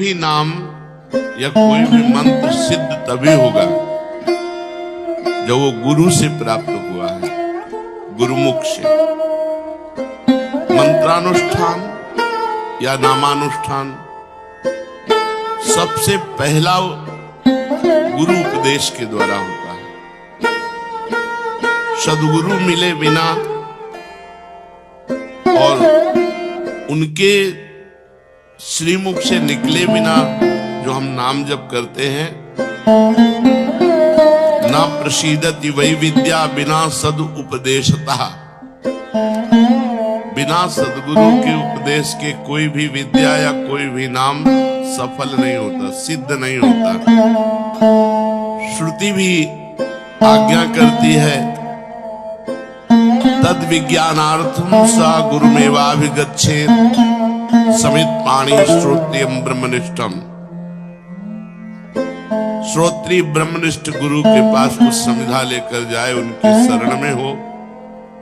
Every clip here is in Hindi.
भी नाम या कोई भी मंत्र सिद्ध तभी होगा जब वो गुरु से प्राप्त हुआ है, गुरुमुख से। मंत्रानुष्ठान या नामानुष्ठान सबसे पहला गुरु उपदेश के द्वारा होता है। सद्गुरु मिले बिना और उनके श्रीमुख से निकले बिना जो हम नाम जप करते हैं, ना प्रसीदति वै विद्या बिना सद उपदेशतः। बिना सदगुरु के उपदेश के कोई भी विद्या या कोई भी नाम सफल नहीं होता, सिद्ध नहीं होता। श्रुति भी आज्ञा करती है, तद विज्ञानार्थम सा गुरुमेवाभिगच्छेत् समित पाणी श्रोत्रियम ब्रह्मनिष्ठम। श्रोत्री ब्रह्मनिष्ठ गुरु के पास कुछ समिधा लेकर जाए, उनके शरण में हो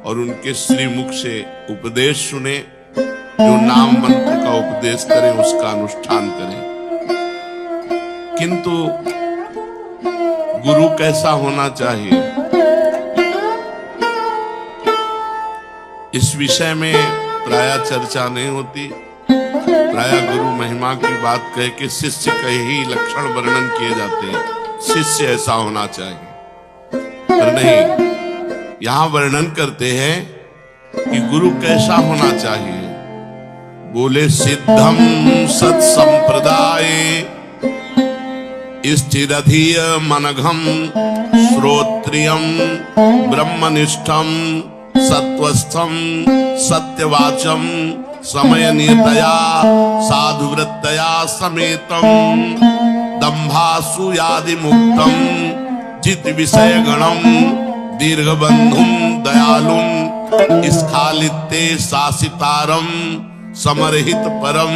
और उनके श्रीमुख से उपदेश सुने, जो नाम मंत्र का उपदेश करें उसका अनुष्ठान करें। किंतु गुरु कैसा होना चाहिए, इस विषय में प्राय चर्चा नहीं होती। प्राय गुरु महिमा की बात कह के शिष्य के ही लक्षण वर्णन किए जाते हैं, शिष्य ऐसा होना चाहिए, पर नहीं, यहां वर्णन करते हैं कि गुरु कैसा होना चाहिए। बोले सिद्धम सत संप्रदाय स्थिरधिय मनघम श्रोत्रियम ब्रह्मनिष्ठम सत्वस्थम सत्यवाचम समय नियतया साधुवृत्तया समेतम दंभासूयादि मुक्तम जित विषय गणम दीर्घबंधुम दयालुम स्खालिते शासितारम समरहित परम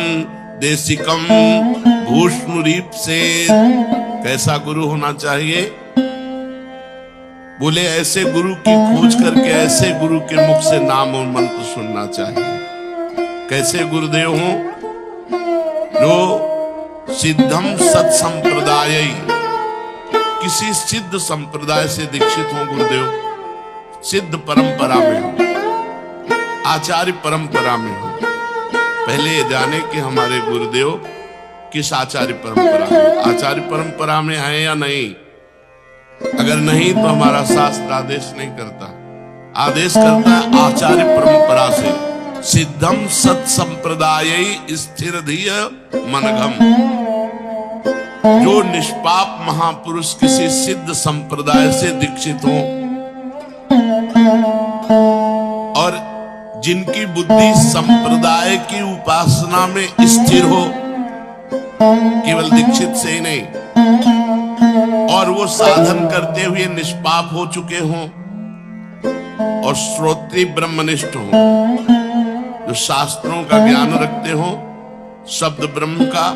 देशिकम भूष्णुरीप से। कैसा गुरु होना चाहिए? बोले ऐसे गुरु की खोज करके ऐसे गुरु के मुख से नाम और मंत्र सुनना चाहिए। कैसे गुरुदेव हों? जो सिद्धम सत संप्रदाय, किसी सिद्ध संप्रदाय से दीक्षित हों गुरुदेव, सिद्ध परंपरा में हो, आचार्य परंपरा में हो। पहले जाने कि हमारे गुरुदेव किस आचार्य परंपरा में, आचार्य परंपरा में है या नहीं। अगर नहीं तो हमारा शास्त्र आदेश नहीं करता, आदेश करता है आचार्य परंपरा से। सिद्धम सत संप्रदाय स्थिर धीय मनघम, जो निष्पाप महापुरुष किसी सिद्ध संप्रदाय से दीक्षित हो और जिनकी बुद्धि संप्रदाय की उपासना में स्थिर हो, केवल दीक्षित से ही नहीं, और वो साधन करते हुए निष्पाप हो चुके हों और श्रोत्री ब्रह्मनिष्ठ हो, जो शास्त्रों का ज्ञान रखते हो, शब्द ब्रह्म का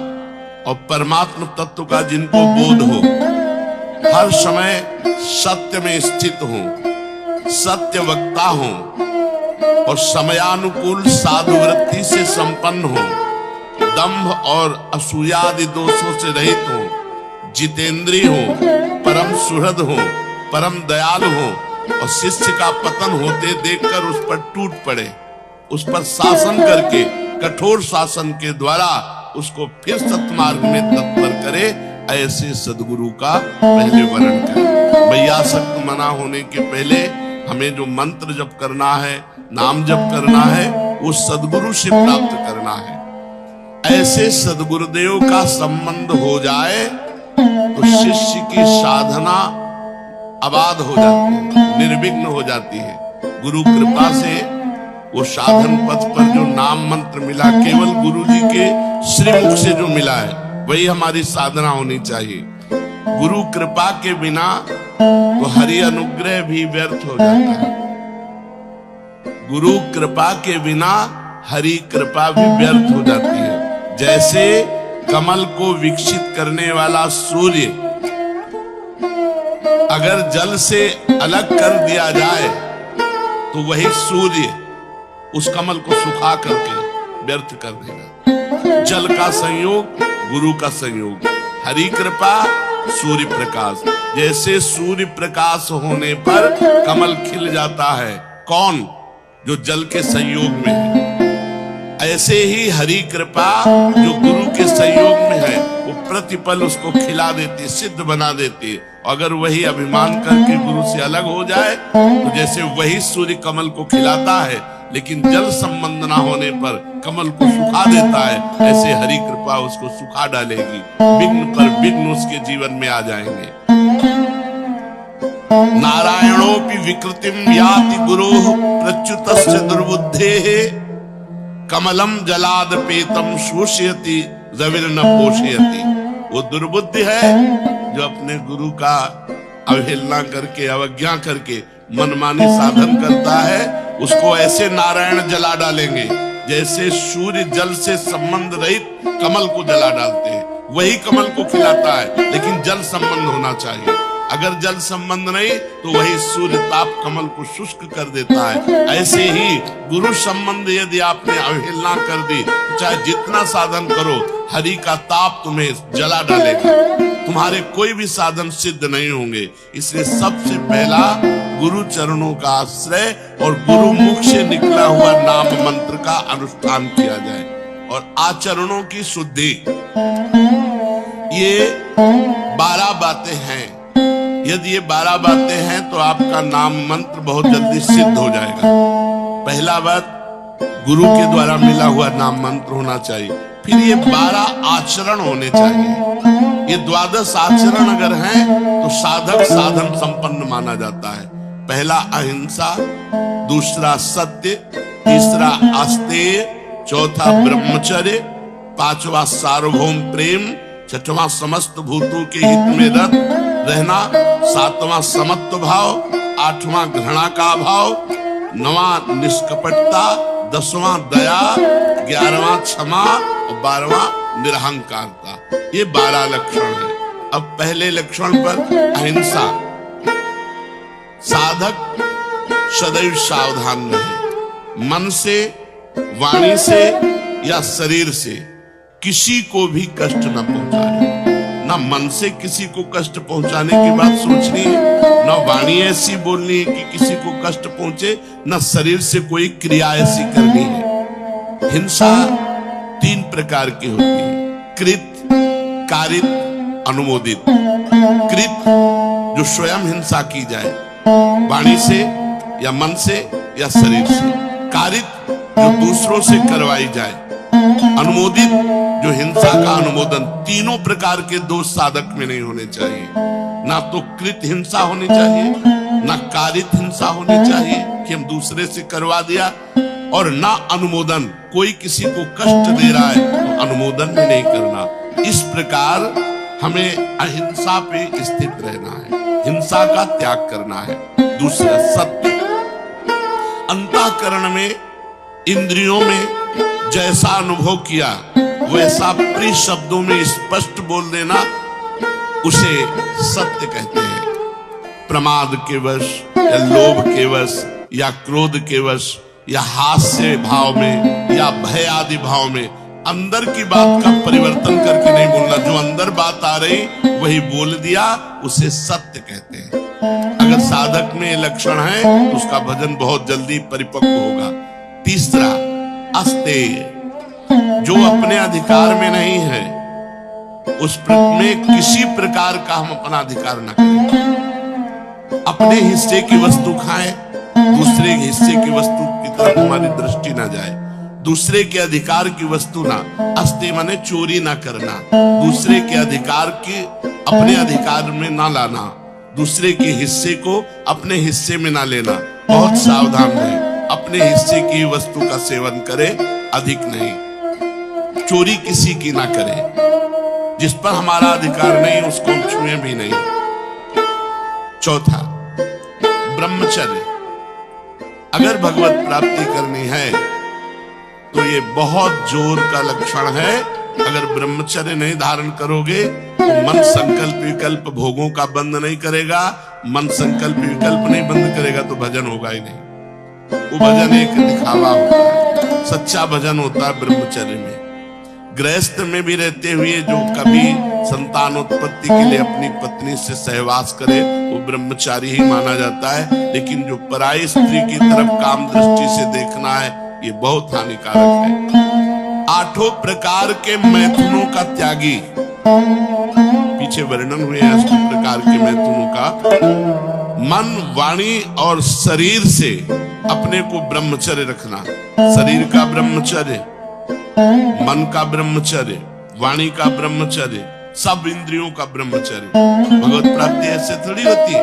और परमात्म तत्व का जिनको बोध हो, हर समय सत्य में स्थित हो, सत्य वक्ता हो और समयानुकूल साधु वृत्ति से संपन्न हो, दंभ और असूयादि दोषों से रहित हो, जितेंद्रिय हो, परम सुहृद हो, परम दयालु हो और शिष्य का पतन होते देखकर उस पर टूट पड़े, उस पर शासन करके कठोर शासन के द्वारा उसको फिर सत्मार्ग में तत्पर करे, ऐसे सदगुरु का पहले वर्णन करें। भैयासक्त मना होने के पहले हमें जो मंत्र जप करना है, नाम जप करना है, वो सदगुरु से प्राप्त करना है। ऐसे सदगुरुदेव का संबंध हो जाए तो शिष्य की साधना आबाद हो जाती है, निर्विघ्न हो जाती है। गुरु कृपा से वो साधन पथ पर जो नाम मंत्र मिला, केवल गुरु जी के श्रीमुख से जो मिला है, वही हमारी साधना होनी चाहिए। गुरु कृपा के बिना तो हरि अनुग्रह भी व्यर्थ हो जाता है। गुरु कृपा के बिना हरि कृपा भी व्यर्थ हो जाती है। जैसे कमल को विकसित करने वाला सूर्य अगर जल से अलग कर दिया जाए तो वही सूर्य उस कमल को सुखा करके व्यर्थ कर देगा। जल का संयोग, गुरु का संयोग। हरि कृपा, सूर्य प्रकाश। जैसे सूर्य प्रकाश होने पर कमल खिल जाता है, कौन? जो जल के संयोग में है। ऐसे ही हरि कृपा जो गुरु के संयोग में है, वो प्रतिपल उसको खिला देती, सिद्ध बना देती है। अगर वही अभिमान करके गुरु से अलग हो जाए तो जैसे वही सूर्य कमल को खिलाता है लेकिन जल संबंध ना होने पर कमल को सुखा देता है, ऐसे हरि कृपा उसको सुखा डालेगी। विघ्न पर विघ्न उसके जीवन में आ जाएंगे। नारायणोपि विकृतिम याति गुरोः प्रच्युतस्य दुर्बुद्धेः कमलम जलादपेतम शोषयति रविर्न पोषयति। वो दुर्बुद्धि है जो अपने गुरु का अवहेलना करके, अवज्ञा करके मनमानी साधन करता है, उसको ऐसे नारायण जला डालेंगे जैसे सूर्य जल से संबंध रहित कमल को जला डालते हैं। वही कमल को खिलाता है लेकिन जल संबंध होना चाहिए। अगर जल संबंध नहीं तो वही सूर्य ताप कमल को शुष्क कर देता है। ऐसे ही गुरु संबंध यदि आपने अवहेलना कर दी, चाहे जितना साधन करो, हरि का ताप तुम्हें जला डालेगा। तुम्हारे कोई भी साधन सिद्ध नहीं होंगे। इसलिए सबसे पहला गुरु चरणों का आश्रय और गुरु मुख से निकला हुआ नाम मंत्र का अनुष्ठान किया जाए और आचरणों की शुद्धि। ये 12 बातें हैं। यदि ये 12 बातें हैं तो आपका नाम मंत्र बहुत जल्दी सिद्ध हो जाएगा। पहला बात, गुरु के द्वारा मिला हुआ नाम मंत्र होना चाहिए। फिर ये 12 आचरण होने चाहिए। ये 12 आचरण अगर हैं तो साधक साधन संपन्न माना जाता है। पहला अहिंसा, दूसरा सत्य, तीसरा आस्तेय, चौथा ब्रह्मचर्य, पांचवा सार्वभौम प्रेम, छठवां समस्त भूतों के हित में रत रहना, सातवां समत्व भाव, आठवां घृणा का भाव, 9वां निष्कपटता, 10वां दया, 11वां क्षमा और 12वां निरहंकारता। ये 12 लक्षण है। अब पहले लक्षण पर अहिंसा। साधक सदैव सावधान रहे, मन से, वाणी से या शरीर से किसी को भी कष्ट न पहुंचाए। ना मन से किसी को कष्ट पहुंचाने की बात सोचनी है, ना वाणी ऐसी बोलनी है कि किसी को कष्ट पहुंचे, ना शरीर से कोई क्रिया ऐसी करनी है। हिंसा 3 प्रकार की होती है, कृत, कारित, अनुमोदित। कृत जो स्वयं हिंसा की जाए, वाणी से या मन से या शरीर से। कारित जो दूसरों से करवाई जाए। अनुमोदित जो हिंसा का अनुमोदन। तीनों प्रकार के दोष साधक में नहीं होने चाहिए। ना तो कृत हिंसा होनी चाहिए, ना कारित हिंसा होनी चाहिए कि हम दूसरे से करवा दिया, और ना अनुमोदन, कोई किसी को कष्ट दे रहा है तो अनुमोदन भी नहीं करना। इस प्रकार हमें अहिंसा पे स्थित रहना है, हिंसा का त्याग करना है। दूसरा सत्य। अंतःकरण में, इंद्रियों में जैसा अनुभव किया वैसा प्रिय शब्दों में स्पष्ट बोल देना, उसे सत्य कहते हैं। प्रमाद के वश या लोभ के वश या क्रोध के वश या हास्य भाव में या भय आदि भाव में अंदर की बात का परिवर्तन करके नहीं बोलना। जो अंदर बात आ रही वही बोल दिया, उसे सत्य कहते हैं। अगर साधक में लक्षण है तो उसका भजन बहुत जल्दी परिपक्व होगा। तीसरा अस्तेय, जो अपने अधिकार में नहीं है उसमें किसी प्रकार का हम अपना अधिकार न करें। अपने हिस्से की वस्तु खाएं, दूसरे के हिस्से की वस्तु की तरफ हमारी दृष्टि न जाए। दूसरे के अधिकार की वस्तु ना, अस्तेय माने चोरी ना करना। दूसरे के अधिकार के अपने अधिकार में ना लाना, दूसरे के हिस्से को अपने हिस्से में ना लेना। बहुत सावधान रहे, अपने हिस्से की वस्तु का सेवन करें, अधिक नहीं। चोरी किसी की ना करें, जिस पर हमारा अधिकार नहीं उसको हम छुए भी नहीं। चौथा ब्रह्मचर्य। अगर भगवत प्राप्ति करनी है तो ये बहुत जोर का लक्षण है। अगर ब्रह्मचर्य नहीं धारण करोगे तो मन संकल्प विकल्प भोगों का बंद नहीं करेगा। मन संकल्प विकल्प नहीं बंद करेगा तो भजन होगा ही नहीं। वो भजन एक दिखावा होता है, सच्चा भजन होता है ब्रह्मचर्य में। गृहस्थ में भी रहते हुए जो कभी संतानोत्पत्ति के लिए अपनी पत्नी से सहवास करे वो ब्रह्मचारी ही माना जाता है। लेकिन जो पराई स्त्री की तरफ काम दृष्टि से देखना है ये बहुत हानिकारक है। 8 प्रकार के मैथुनों का त्यागी, पीछे वर्णन हुए 8 प्रकार के मैथुनों का। मन, वाणी और शरीर से अपने को ब्रह्मचर्य रखना। शरीर का ब्रह्मचर्य, मन का ब्रह्मचर्य, वाणी का ब्रह्मचर्य, सब इंद्रियों का ब्रह्मचर्य। भगवत प्राप्ति ऐसे थोड़ी होती है।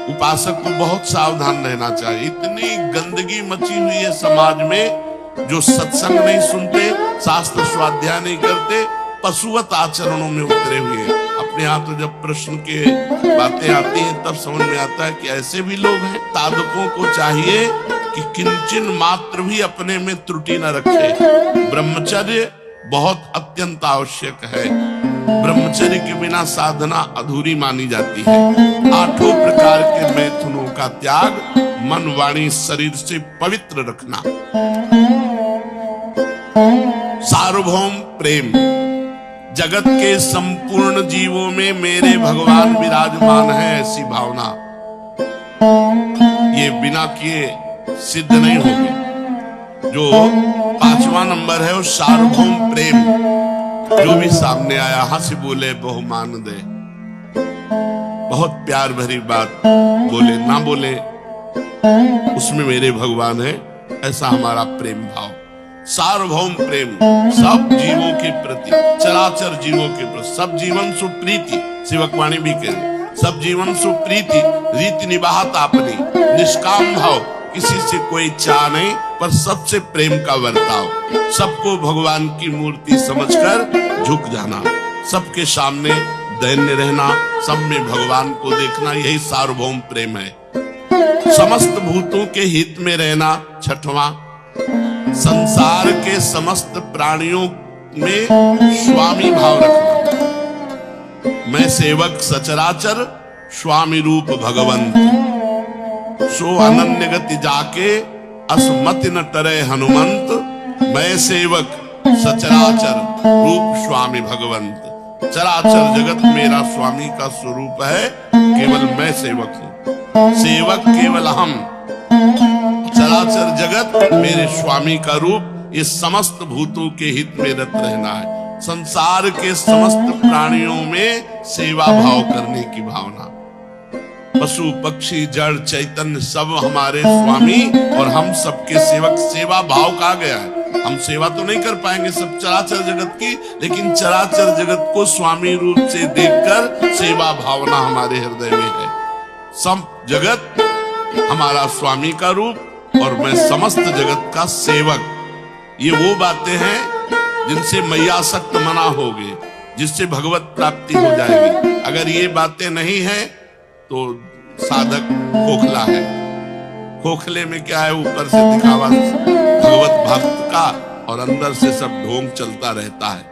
उपासक को बहुत सावधान रहना चाहिए। इतनी गंदगी मची हुई है समाज में, जो सत्संग नहीं सुनते, शास्त्र स्वाध्याय नहीं करते, पशुवत आचरणों में उतरे हुए हैं। अपने यहाँ तो जब प्रश्न के बातें आती हैं तब समझ में आता है कि ऐसे भी लोग हैं। साधकों को चाहिए कि किंचन मात्र भी अपने में त्रुटि न रखे। ब्रह्मचर्य बहुत अत्यंत आवश्यक है। ब्रह्मचर्य के बिना साधना अधूरी मानी जाती है। 8 प्रकार के मैथुनों का त्याग, मन, वाणी, शरीर से पवित्र रखना। सार्वभौम प्रेम, जगत के संपूर्ण जीवों में मेरे भगवान विराजमान है, ऐसी भावना ये बिना किए सिद्ध नहीं होगी। जो 5वां नंबर है वो सार्वभौम प्रेम। जो भी सामने आया हंस बोले बहुमान दे, बहुत प्यार भरी बात बोले ना बोले, उसमें मेरे भगवान है, ऐसा हमारा प्रेम भाव। सार्वभौम प्रेम, सब जीवों के प्रति, चराचर जीवों के प्रति, सब जीवन सुप्रीति, शिवकवाणी भी कहे, सब जीवन सुप्रीति, रीति निभात आपनी, निष्काम भाव, किसी से कोई चाह नहीं पर सबसे प्रेम का वर्ताव, सबको भगवान की मूर्ति समझकर झुक जाना, सबके सामने दैन्य रहना, सब में भगवान को देखना, यही सार्वभौम प्रेम है। समस्त भूतों के हित में रहना, 6वां, संसार के समस्त प्राणियों में स्वामी भाव रखना। मैं सेवक सचराचर, स्वामी रूप भगवंत, सो अनन्य गति जाके असमति न टरे हनुमंत। मैं सेवक सचराचर रूप स्वामी भगवंत, चराचर जगत मेरा स्वामी का स्वरूप है, केवल मैं सेवक हूं, सेवक केवल हम, चराचर जगत मेरे स्वामी का रूप। ये समस्त भूतों के हित में रत रहना है। संसार के समस्त प्राणियों में सेवा भाव करने की भावना। पशु पक्षी जड़ चैतन्य सब हमारे स्वामी और हम सबके सेवक। सेवा भाव कहा गया है। हम सेवा तो नहीं कर पाएंगे सब चराचर जगत की, लेकिन चराचर जगत को स्वामी रूप से देखकर सेवा भावना हमारे हृदय में है। सब जगत हमारा स्वामी का रूप और मैं समस्त जगत का सेवक। ये वो बातें हैं जिनसे मैयासक्त मना होगे, जिससे भगवत प्राप्ति हो जाएगी। अगर ये बातें नहीं है तो साधक खोखला है। खोखले में क्या है, ऊपर से दिखावा भगवत भक्त का और अंदर से सब ढोंग चलता रहता है।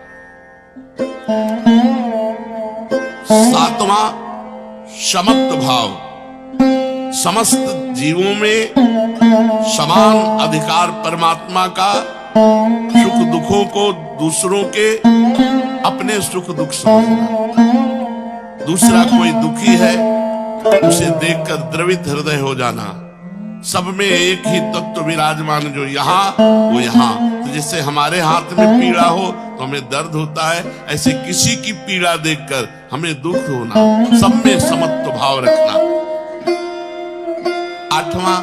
7वां, समत्व भाव। समस्त जीवों में समान अधिकार परमात्मा का। सुख दुखों को दूसरों के अपने सुख दुख समझना। दूसरा कोई दुखी है उसे देखकर द्रवित हृदय हो जाना। सब में एक ही तत्व विराजमान, जो यहाँ वो यहाँ। तो जैसे हमारे हाथ में पीड़ा हो तो हमें दर्द होता है, ऐसे किसी की पीड़ा देखकर हमें दुख होना। सब में समत्व भाव रखना। 8वां,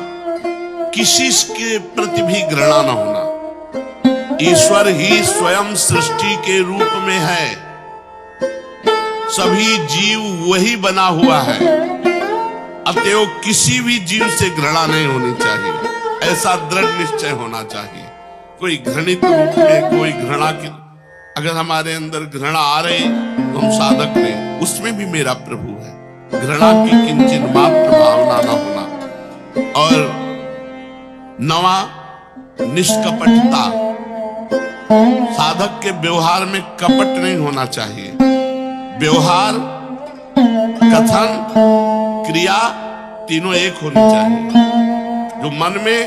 किसी के प्रति भी घृणा न होना। ईश्वर ही स्वयं सृष्टि के रूप में है। सभी जीव वही बना हुआ है, अतएव किसी भी जीव से घृणा नहीं होनी चाहिए। ऐसा दृढ़ निश्चय होना चाहिए। कोई घृणित रूप में कोई घृणा की, अगर हमारे अंदर घृणा आ रही तो हम साधक नहीं, उसमें भी मेरा प्रभु है। घृणा की किंचित मात्र भावना न होना। और 9वां, निष्कपटता। साधक के व्यवहार में कपट नहीं होना चाहिए। व्यवहार, कथन, क्रिया तीनों एक होनी चाहिए। जो मन में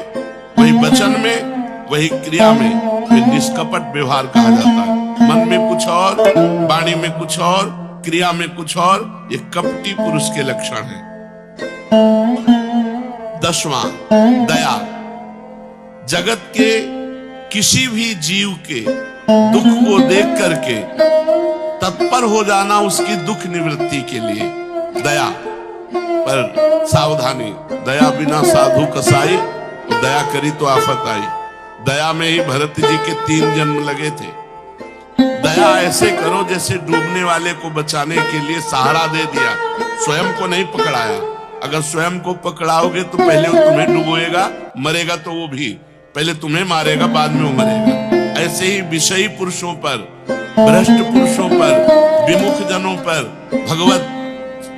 वही वचन में, वही क्रिया में फिर निष्कपट व्यवहार कहा जाता है। मन में कुछ और, वाणी में कुछ और, क्रिया में कुछ और, ये कपटी पुरुष के लक्षण हैं। 10वां, दया। जगत के किसी भी जीव के दुख को देख करके तत्पर हो जाना उसकी दुख निवृत्ति के लिए दया। पर सावधानी, दया बिना साधु कसाई, दया करी तो आफत आई। दया में ही भरत जी के 3 जन्म लगे थे। दया ऐसे करो जैसे डूबने वाले को बचाने के लिए सहारा दे दिया, स्वयं को नहीं पकड़ाया। अगर स्वयं को पकड़ाओगे तो पहले वो तुम्हें डुबोएगा, मरेगा तो वो भी, पहले तुम्हें मारेगा बाद में वो मरेगा। ऐसे ही विषयी पुरुषों पर, भ्रष्ट पुरुषों पर, विमुख जनों पर भगवत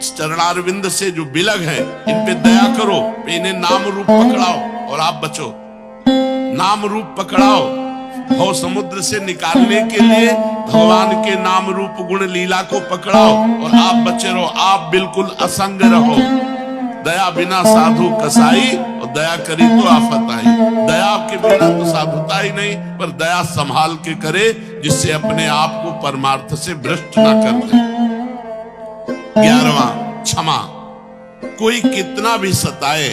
चरणारविंद से जो बिलग है, इन पे दया करो, इन्हें नाम रूप पकड़ाओ और आप बचो। नाम रूप पकड़ाओ, भव समुद्र से निकालने के लिए भगवान के नाम रूप गुण लीला को पकड़ाओ और आप बचे रहो, आप बिल्कुल असंग रहो। दया बिना साधु कसाई, और दया करी तो आफत आई। दया के बिना तो साधुता ही नहीं, पर दया संभाल के करे जिससे अपने आप को परमार्थ से भ्रष्ट ना कर दे। 11वां, क्षमा। कोई कितना भी सताए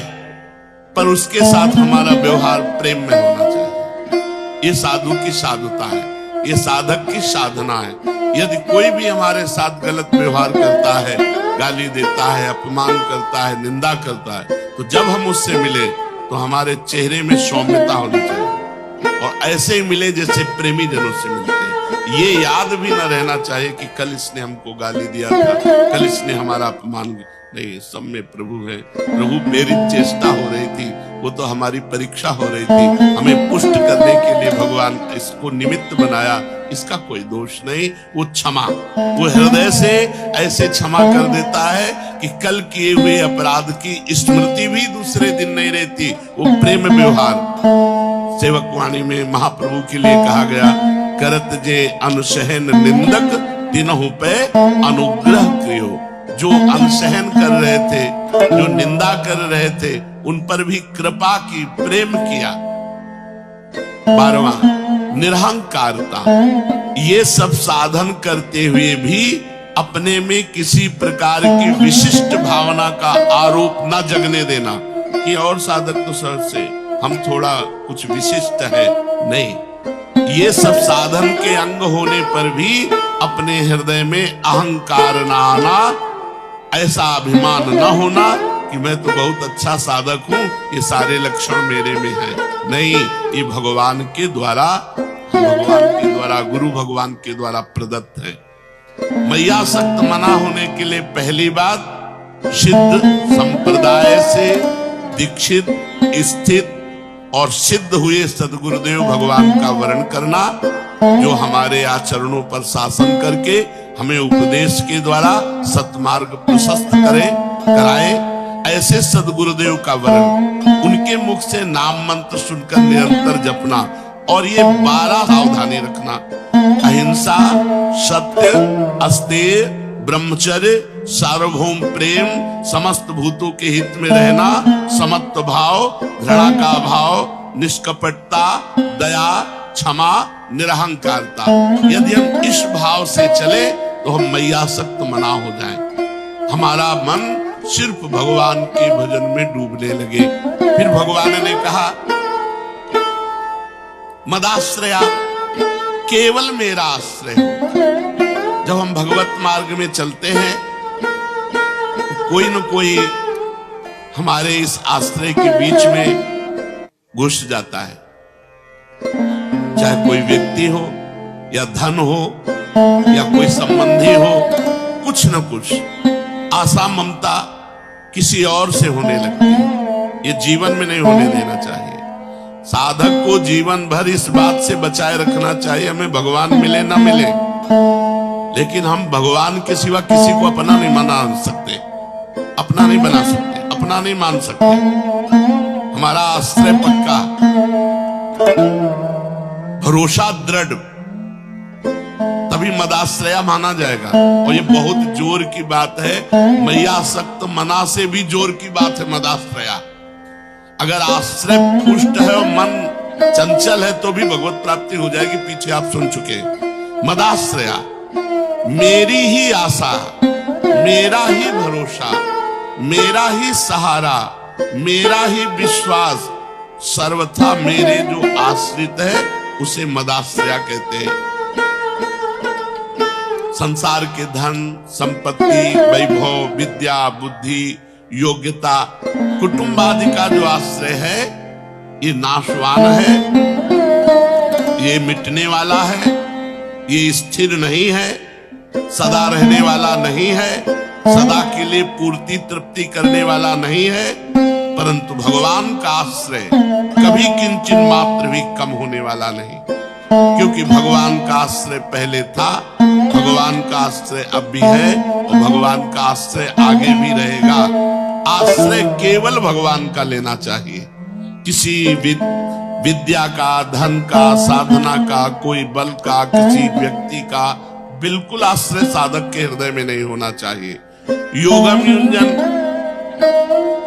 पर उसके साथ हमारा व्यवहार प्रेम में होना चाहिए। ये साधु की साधुता है, ये साधक की साधना है। यदि कोई भी हमारे साथ गलत व्यवहार करता है, गाली देता है, अपमान करता है, निंदा करता है, तो जब हम उससे मिले तो हमारे चेहरे में सौम्यता होनी चाहिए और ऐसे ही मिले जैसे प्रेमी जनों से मिलते हैं। ये याद भी न रहना चाहिए कि कल इसने हमको गाली दिया था, कल इसने हमारा अपमान। नहीं, सब में प्रभु है। प्रभु मेरी चेष्टा हो रही थी, वो तो हमारी परीक्षा हो रही थी, हमें पुष्ट करने के लिए भगवान इसको निमित्त बनाया, इसका कोई दोष नहीं। वो क्षमा, वो हृदय से ऐसे क्षमा कर देता है कि कल किए हुए अपराध की स्मृति भी दूसरे दिन नहीं रहती। वो प्रेम व्यवहार। सेवक वाणी में महाप्रभु के लिए कहा गया, करत जे अनुसहन निंदक तिनहु पे अनुग्रह क्रियो। जो अनसहन कर रहे थे, जो निंदा कर रहे थे, उन पर भी कृपा की, प्रेम किया। 12वां, निरहंकारता। ये सब साधन करते हुए भी अपने में किसी प्रकार की विशिष्ट भावना का आरोप न जगने देना कि और साधक तो सहज से, हम थोड़ा कुछ विशिष्ट है। नहीं, ये सब साधन के अंग होने पर भी अपने हृदय में अहंकार न आना, ऐसा अभिमान न होना कि मैं तो बहुत अच्छा साधक हूं, ये सारे लक्षण मेरे में है। नहीं, ये भगवान के द्वारा, गुरु भगवान के द्वारा प्रदत्त है। मैयासक्त मना होने के लिए पहली बात, सिद्ध संप्रदाय से दीक्षित, स्थित और सिद्ध हुए सदगुरुदेव भगवान का वर्ण करना, जो हमारे आचरणों पर शासन करके हमें उपदेश के द्वारा सत्मार्ग प्रशस्त कराए। ऐसे सदगुरुदेव का वर्ण, उनके मुख से नाम मंत्र सुनकर निरंतर जपना। और ये 12 सावधानी रखना, अहिंसा, सत्य, अस्तेय, ब्रह्मचर्य, सार्वभौम प्रेम, समस्त भूतों के हित में रहना, समत्व भाव, घृणा का भाव, निष्कपटता, दया, क्षमा, निरहंकारता। यदि हम इस भाव से चले तो हम मैयासक्त मना हो जाएं। हमारा मन सिर्फ भगवान के भजन में डूबने लगे। फिर भगवान ने कहा, मदाश्रया, केवल मेरा आश्रय हो। जब हम भगवत मार्ग में चलते हैं तो कोई न कोई हमारे इस आश्रय के बीच में घुस जाता है, चाहे कोई व्यक्ति हो या धन हो या कोई संबंधी हो, कुछ न कुछ आशा ममता किसी और से होने लगती है। ये जीवन में नहीं होने देना चाहिए। साधक को जीवन भर इस बात से बचाए रखना चाहिए, हमें भगवान मिले ना मिले, लेकिन हम भगवान के सिवा किसी को अपना नहीं बना सकते, अपना नहीं बना सकते, अपना नहीं मान सकते। हमारा आश्रय पक्का, भरोसा दृढ़, तभी मदाश्रया माना जाएगा। और ये बहुत जोर की बात है, मैयासक्त मना से भी जोर की बात है मदाश्रया। अगर आश्रय पुष्ट है और मन चंचल है तो भी भगवत प्राप्ति हो जाएगी, पीछे आप सुन चुके। मदाश्रया, मेरी ही आशा, मेरा ही भरोसा, मेरा ही सहारा, मेरा ही विश्वास, सर्वथा मेरे जो आश्रित है उसे मदाश्रया कहते हैं। संसार के धन, संपत्ति, वैभव, विद्या, बुद्धि, योग्यता, कुटुंब आदि का जो आश्रय है ये नाशवान है, ये मिटने वाला है, ये स्थिर नहीं है, सदा रहने वाला नहीं है, सदा के लिए पूर्ति तृप्ति करने वाला नहीं है। परंतु भगवान का आश्रय कभी किंचित मात्र भी कम होने वाला नहीं, क्योंकि भगवान का आश्रय पहले था, भगवान का आश्रय अब भी है और भगवान का आश्रय आगे भी रहेगा। आश्रय केवल भगवान का लेना चाहिए। किसी विद्या का, धन का, साधना का, कोई बल का, किसी व्यक्ति का बिल्कुल आश्रय साधक के हृदय में नहीं होना चाहिए। योगम युंजन,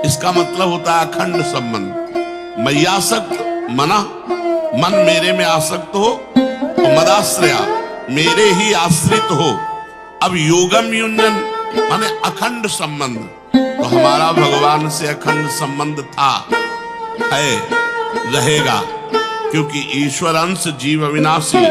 इसका मतलब होता है अखंड संबंध। मय्यासक्त मना, मन मेरे में आसक्त हो, तो मदाश्रया मेरे ही आश्रित हो। अब योगम युंजन माने अखंड संबंध, तो हमारा भगवान से अखंड संबंध था, है, रहेगा, क्योंकि ईश्वर अंश जीव अविनाशी,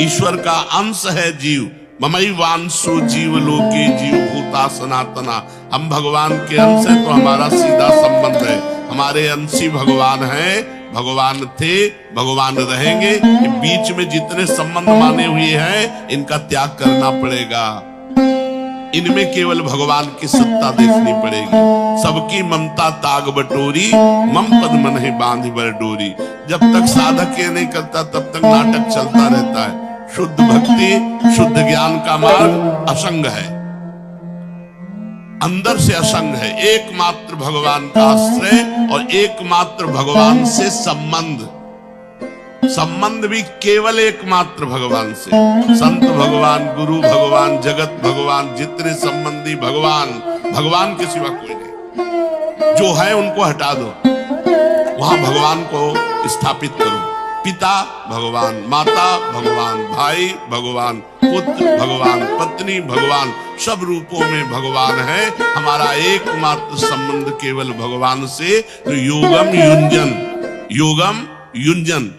ईश्वर का अंश है जीव। ममैवांशो जीव लोके जीव भूता सनातना, हम भगवान के अंश है तो हमारा सीधा संबंध है। हमारे अंशी भगवान है, भगवान थे, भगवान रहेंगे। बीच में जितने संबंध माने हुए हैं इनका त्याग करना पड़ेगा। इनमें केवल भगवान की सत्ता देखनी पड़ेगी। सबकी ममता ताग बटोरी, मम पद मन है बांधी बर डोरी। जब तक साधक ये नहीं करता तब तक नाटक चलता रहता है। शुद्ध भक्ति, शुद्ध ज्ञान का मार्ग असंग है, अंदर से असंग है। एकमात्र भगवान का आश्रय और एकमात्र भगवान से संबंध, संबंध भी केवल एकमात्र भगवान से। संत भगवान, गुरु भगवान, जगत भगवान, जितने संबंधी भगवान, भगवान के सिवा कोई नहीं। जो है उनको हटा दो, वहां भगवान को स्थापित करो। पिता भगवान, माता भगवान, भाई भगवान, पुत्र भगवान, पत्नी भगवान, सब रूपों में भगवान है। हमारा एकमात्र संबंध केवल भगवान से। तो योगम युंजन, योगम युंजन,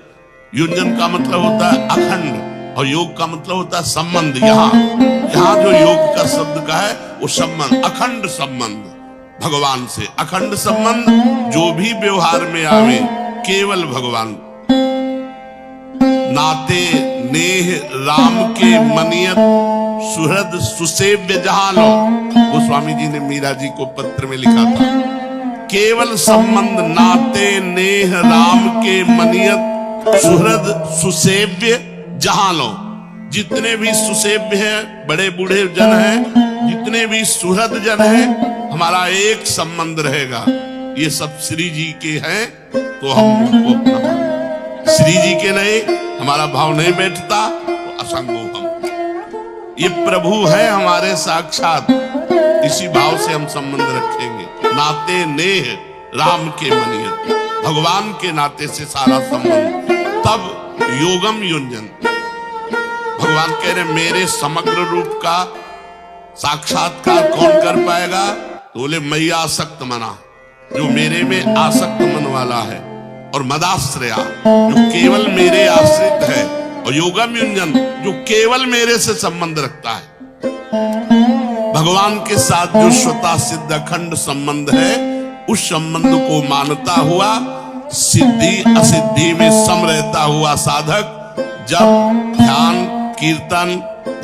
युंजन का मतलब होता है अखंड और योग का मतलब होता है संबंध। यहाँ जो योग का शब्द का है वो संबंध, अखंड संबंध भगवान से। अखंड संबंध जो भी व्यवहार में आवे केवल भगवान। नाते नेह राम के मनियत, सुहृद सुसेव्य जहां लो। गोस्वामी जी ने मीरा जी को पत्र में लिखा था, केवल संबंध नाते नेह राम के मनियत, सुहृद सुसेव्य जहां लो। जितने भी सुसेव्य हैं, बड़े बूढ़े जन हैं, जितने भी सुहृद जन हैं, हमारा एक संबंध रहेगा। ये सब श्री जी के हैं तो हम उनको अपना, श्री जी के नहीं हमारा भाव नहीं बैठता तो असंगो हम। ये प्रभु है हमारे साक्षात, इसी भाव से हम संबंध रखेंगे। नाते नेह राम के मनियत, भगवान के नाते से सारा संबंध। तब योगम युंजन, भगवान कह रहे मेरे समग्र रूप का साक्षात्कार कौन कर पाएगा? तो बोले मैया आसक्त मना, जो मेरे में आसक्त मन वाला है, और मदाश्रया जो केवल मेरे आश्रित है, और योगम युंजन जो केवल मेरे से संबंध रखता है। भगवान के साथ जो स्वतः सिद्ध अखंड संबंध है, उस संबंध को मानता हुआ सिद्धि असिद्धि में सम रहता हुआ साधक जब ध्यान, कीर्तन,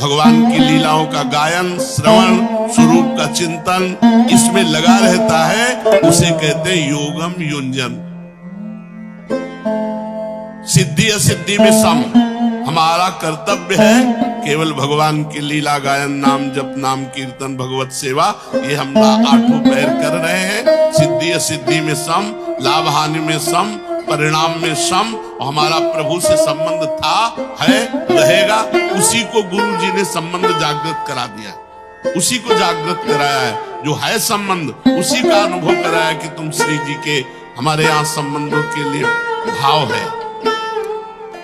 भगवान की लीलाओं का गायन, श्रवण, स्वरूप का चिंतन इसमें लगा रहता है, उसे कहते हैं योगम युंजन। सिद्धि असिद्धि में सम। हमारा कर्तव्य है केवल भगवान की लीला गायन, नाम जप, नाम कीर्तन, भगवत सेवा, ये हम 8 पैर कर रहे हैं। सिद्धि असिद्धि में सम, लाभ हानि में सम, परिणाम में सम। और हमारा प्रभु से संबंध था, है, रहेगा। उसी को गुरु जी ने संबंध जागृत करा दिया, उसी को जागृत कराया है। जो है संबंध उसी का अनुभव कराया कि तुम श्री जी के, हमारे यहाँ संबंधों के लिए भाव है,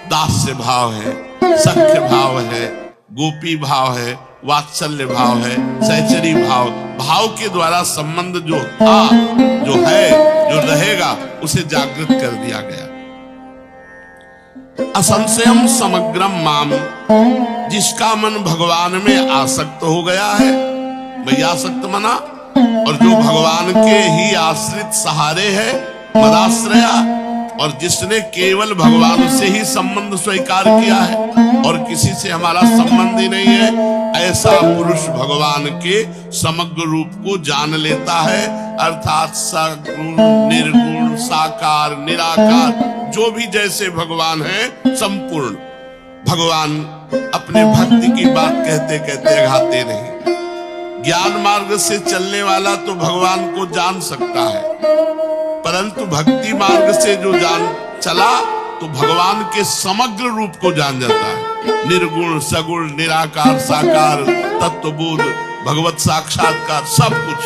दास्य भाव है, सख्य भाव है, गोपी भाव है, वात्सल्य भाव है, सहचरी भाव, भाव के द्वारा संबंध जो था, जो है, जो रहेगा, उसे जागृत कर दिया गया। असंशयम समग्रम माम, जिसका मन भगवान में आसक्त हो गया है, वही आसक्त मना, और जो भगवान के ही आश्रित सहारे है, मदाश्रया, और जिसने केवल भगवान से ही संबंध स्वीकार किया है और किसी से हमारा संबंध ही नहीं है, ऐसा पुरुष भगवान के समग्र रूप को जान लेता है। अर्थात सगुण, निर्गुण, साकार, निराकार, जो भी जैसे भगवान है, संपूर्ण भगवान अपने भक्ति की बात कहते कहते अघाते नहीं। ज्ञान मार्ग से चलने वाला तो भगवान को जान सकता है, परंतु भक्ति मार्ग से जो जान चला तो भगवान के समग्र रूप को जान जाता है। निर्गुण, सगुण, निराकार, साकार, तत्वबोध, भगवत साक्षात्कार, सब कुछ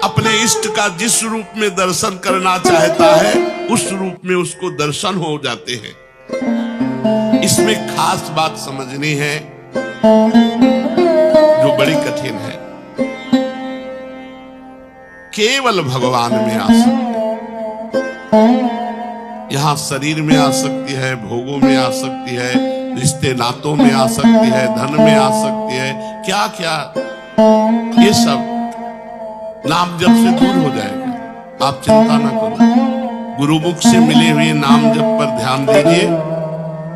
अपने इष्ट का जिस रूप में दर्शन करना चाहता है, उस रूप में उसको दर्शन हो जाते हैं। इसमें खास बात समझनी है जो बड़ी कठिन है। केवल भगवान में आसक्ति, यहां शरीर में आसक्ति है, भोगों में आसक्ति है, रिश्ते नातों में आसक्ति है, धन में आसक्ति है, क्या क्या, ये सब नाम जप से दूर हो जाएगा। आप चिंता ना करो, गुरुमुख से मिले हुए नाम जप पर ध्यान दीजिए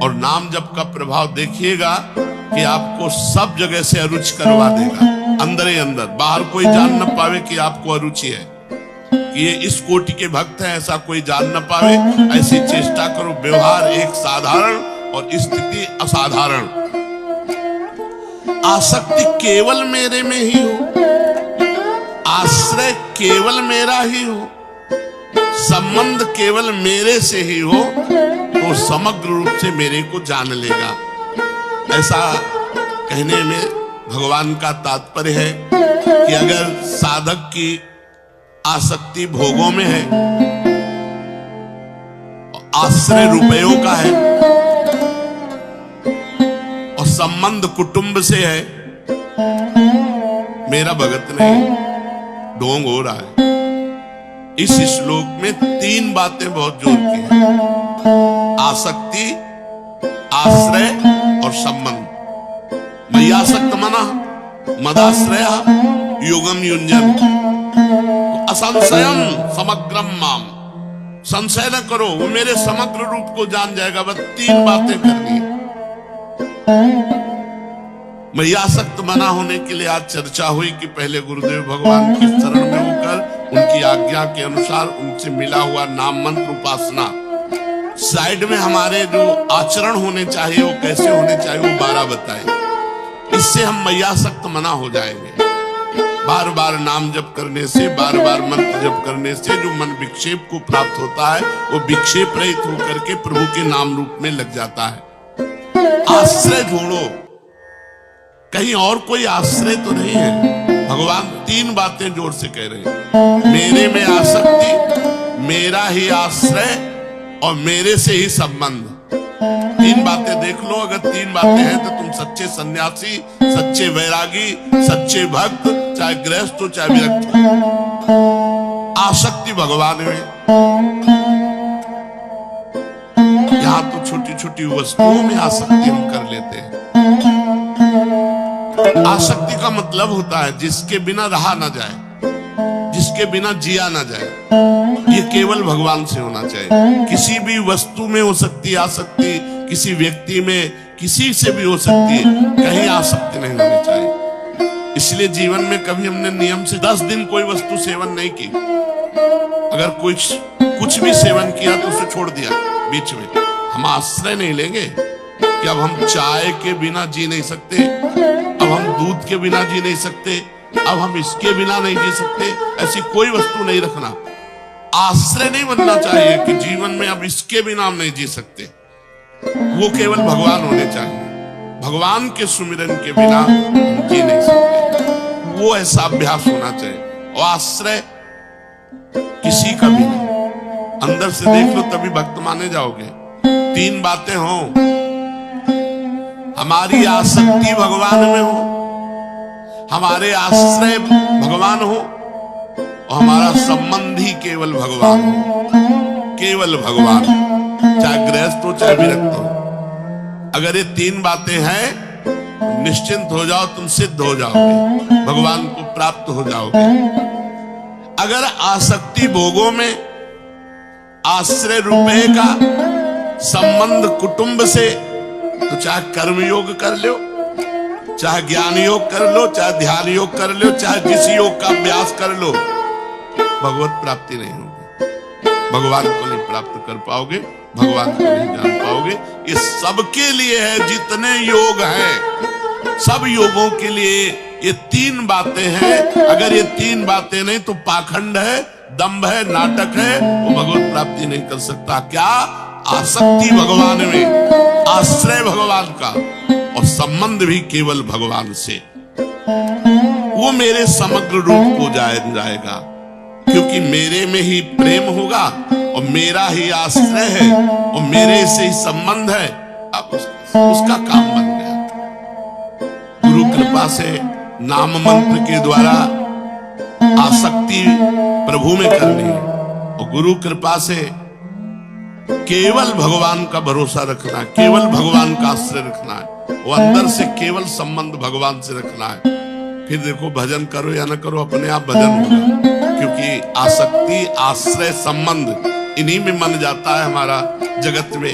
और नाम जप का प्रभाव देखिएगा कि आपको सब जगह से अरुचि करवा देगा, अंदर ही अंदर, बाहर कोई जान न पावे कि आपको अरुचि है, कि ये इस कोटि के भक्त हैं, ऐसा कोई जान न पावे। ऐसी चेष्टा करो, व्यवहार एक साधारण और स्थिति असाधारण। आसक्ति केवल मेरे में ही हो, आश्रय केवल मेरा ही हो, संबंध केवल मेरे से ही हो, तो समग्र रूप से मेरे को जान लेगा। ऐसा कहने में भगवान का तात्पर्य है कि अगर साधक की आसक्ति भोगों में है, आश्रय रुपयों का है और संबंध कुटुंब से है, मेरा भगत नहीं, ढोंग हो रहा है। इस श्लोक में तीन बातें बहुत जोर की हैं: आसक्ति, आश्रय और संबंध। मय्यासक्त मना, मदाश्रया, योगम युञ्जन। तो असंशयम समग्रम माम, संशय न करो, वो मेरे समग्र रूप को जान जाएगा। बस तीन बातें करनी है। मय्यासक्त मना होने के लिए आज चर्चा हुई कि पहले गुरुदेव भगवान की शरण में होकर उनकी आज्ञा के अनुसार उनसे मिला हुआ नाम मंत्र उपासना, साइड में हमारे जो आचरण होने चाहिए वो कैसे होने चाहिए वो 12 बताए। इससे हम मय्यासक्त मना हो जाएंगे। बार बार नाम जप करने से, बार बार मंत्र जप करने से जो मन विक्षेप को प्राप्त होता है, वो विक्षेप रहित होकर के प्रभु के नाम रूप में लग जाता है। आश्रय ढूंढो, कहीं और कोई आश्रय तो नहीं है। भगवान तीन बातें जोर से कह रहे हैं: मेरे में आसक्ति, मेरा ही आश्रय और मेरे से ही संबंध। तीन बातें देख लो, अगर तीन बातें हैं तो तुम सच्चे सन्यासी, सच्चे वैरागी, सच्चे भक्त, चाहे गृहस्थ हो चाहे विरक्त हो। आसक्ति भगवान में, यहां तो छोटी छोटी वस्तुओं में आसक्ति हम कर लेते हैं। आसक्ति का मतलब होता है जिसके बिना रहा ना जाए, जिसके बिना जिया ना जाए। ये केवल भगवान से होना चाहिए। किसी भी वस्तु में हो सकती है आसक्ति, किसी व्यक्ति में, किसी से भी हो सकती है, कहीं आसक्ति नहीं होनी चाहिए। इसलिए जीवन में कभी हमने नियम से 10 दिन कोई वस्तु सेवन नहीं की। अगर कुछ भी सेवन किया तो उसे छोड़ दिया बीच में। हम आश्रय नहीं लेंगे कि अब हम चाय के बिना जी नहीं सकते, अब हम दूध के बिना जी नहीं सकते, अब हम इसके बिना नहीं जी सकते। ऐसी कोई वस्तु नहीं रखना। आश्रय नहीं बनना चाहिए कि जीवन में अब इसके बिना हम नहीं जी सकते। वो केवल भगवान होने चाहिए। भगवान के सुमिरन के बिना हम जी नहीं सकते। वो ऐसा अभ्यास होना चाहिए। और आश्रय किसी का भी नहीं, अंदर से देख लो तभी भक्त माने जाओगे। तीन बातें हों, हमारी आसक्ति भगवान में हो, हमारे आश्रय भगवान हो, और हमारा संबंध ही केवल भगवान हो, केवल भगवान, चाहे गृहस्थ हो चाहे विरक्त हो। अगर ये तीन बातें हैं, निश्चिंत हो जाओ, तुम सिद्ध हो जाओगे, भगवान को प्राप्त हो जाओगे। अगर आसक्ति भोगों में, आश्रय रुपए का, संबंध कुटुंब से, तो चाहे कर्म योग कर लो, चाहे ज्ञान योग कर लो, चाहे ध्यान योग कर लो, चाहे जिस योग का अभ्यास कर लो, भगवत प्राप्ति नहीं होगी, भगवान को नहीं प्राप्त कर पाओगे, भगवान को नहीं जान पाओगे। ये सबके लिए है, जितने योग हैं सब योगों के लिए ये तीन बातें हैं। अगर ये तीन बातें नहीं तो पाखंड है, दंभ है, नाटक है, वो भगवत प्राप्ति नहीं कर सकता। क्या? आसक्ति भगवान में, आश्रय भगवान का, और संबंध भी केवल भगवान से, वो मेरे समग्र रूप को जाएगा, क्योंकि मेरे में ही प्रेम होगा और मेरा ही आश्रय है और मेरे से ही संबंध है। अब उसका काम बन गया। गुरु कृपा से नाम मंत्र के द्वारा आसक्ति प्रभु में करनी है, और गुरु कृपा से केवल भगवान का भरोसा रखना है, केवल भगवान का आश्रय रखना है, वो अंदर से केवल संबंध भगवान से रखना है। फिर देखो, भजन करो या न करो, अपने आप भजन होगा, क्योंकि आसक्ति, आश्रय, संबंध, इन्हीं में मन जाता है हमारा जगत में।